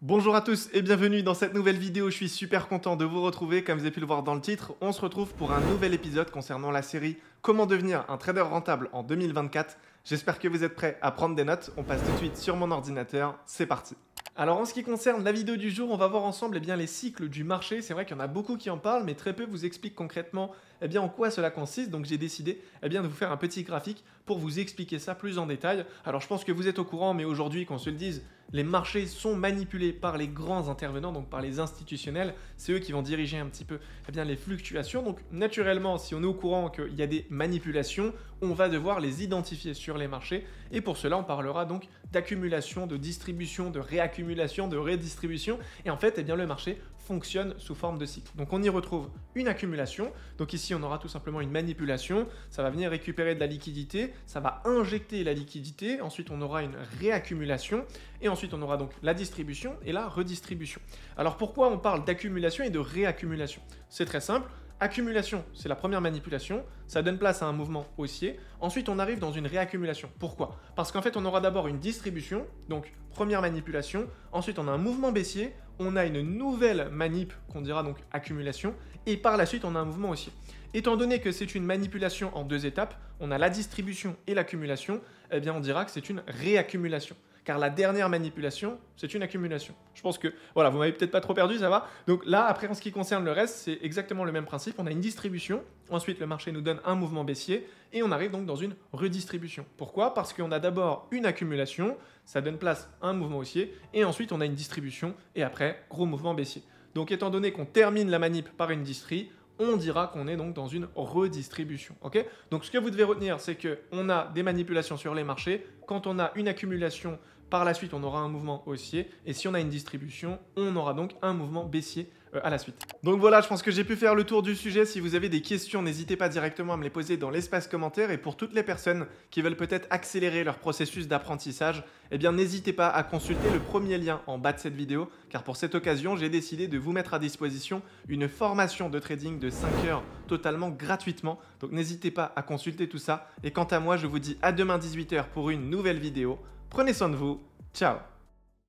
Bonjour à tous et bienvenue dans cette nouvelle vidéo, je suis super content de vous retrouver. Comme vous avez pu le voir dans le titre, on se retrouve pour un nouvel épisode concernant la série Comment devenir un trader rentable en 2024. J'espère que vous êtes prêts à prendre des notes, on passe tout de suite sur mon ordinateur, c'est parti. Alors en ce qui concerne la vidéo du jour, on va voir ensemble les cycles du marché. C'est vrai qu'il y en a beaucoup qui en parlent, mais très peu vous expliquent concrètement en quoi cela consiste. Donc j'ai décidé de vous faire un petit graphique pour vous expliquer ça plus en détail. Alors je pense que vous êtes au courant, mais aujourd'hui qu'on se le dise, les marchés sont manipulés par les grands intervenants, donc par les institutionnels. C'est eux qui vont diriger un petit peu les fluctuations. Donc naturellement, si on est au courant qu'il y a des manipulations, on va devoir les identifier sur les marchés. Et pour cela, on parlera donc d'accumulation, de distribution, de réaccumulation, de redistribution. Et en fait, le marché fonctionne sous forme de cycle. Donc on y retrouve une accumulation. Donc ici, on aura tout simplement une manipulation. Ça va venir récupérer de la liquidité. Ça va injecter la liquidité. Ensuite, on aura une réaccumulation. Et ensuite, on aura donc la distribution et la redistribution. Alors pourquoi on parle d'accumulation et de réaccumulation? C'est très simple. Accumulation, c'est la première manipulation, ça donne place à un mouvement haussier. Ensuite, on arrive dans une réaccumulation. Pourquoi? Parce qu'en fait, on aura d'abord une distribution, donc première manipulation. Ensuite, on a un mouvement baissier, on a une nouvelle manip qu'on dira donc accumulation. Et par la suite, on a un mouvement haussier. Étant donné que c'est une manipulation en deux étapes, on a la distribution et l'accumulation, on dira que c'est une réaccumulation. Car la dernière manipulation, c'est une accumulation. Je pense que, voilà, vous m'avez peut-être pas trop perdu, ça va? Donc là, après, en ce qui concerne le reste, c'est exactement le même principe. On a une distribution, ensuite le marché nous donne un mouvement baissier, et on arrive donc dans une redistribution. Pourquoi? Parce qu'on a d'abord une accumulation, ça donne place à un mouvement haussier, et ensuite on a une distribution, et après, gros mouvement baissier. Donc étant donné qu'on termine la manip par une distri, on dira qu'on est donc dans une redistribution. Okay, donc ce que vous devez retenir, c'est qu'on a des manipulations sur les marchés. Quand on a une accumulation, par la suite, on aura un mouvement haussier. Et si on a une distribution, on aura donc un mouvement baissier à la suite. Donc voilà, je pense que j'ai pu faire le tour du sujet. Si vous avez des questions, n'hésitez pas directement à me les poser dans l'espace commentaire. Et pour toutes les personnes qui veulent peut-être accélérer leur processus d'apprentissage, n'hésitez pas à consulter le premier lien en bas de cette vidéo. Car pour cette occasion, j'ai décidé de vous mettre à disposition une formation de trading de 5 heures totalement gratuitement. Donc n'hésitez pas à consulter tout ça. Et quant à moi, je vous dis à demain 18 h pour une nouvelle vidéo. Prenez soin de vous. Ciao!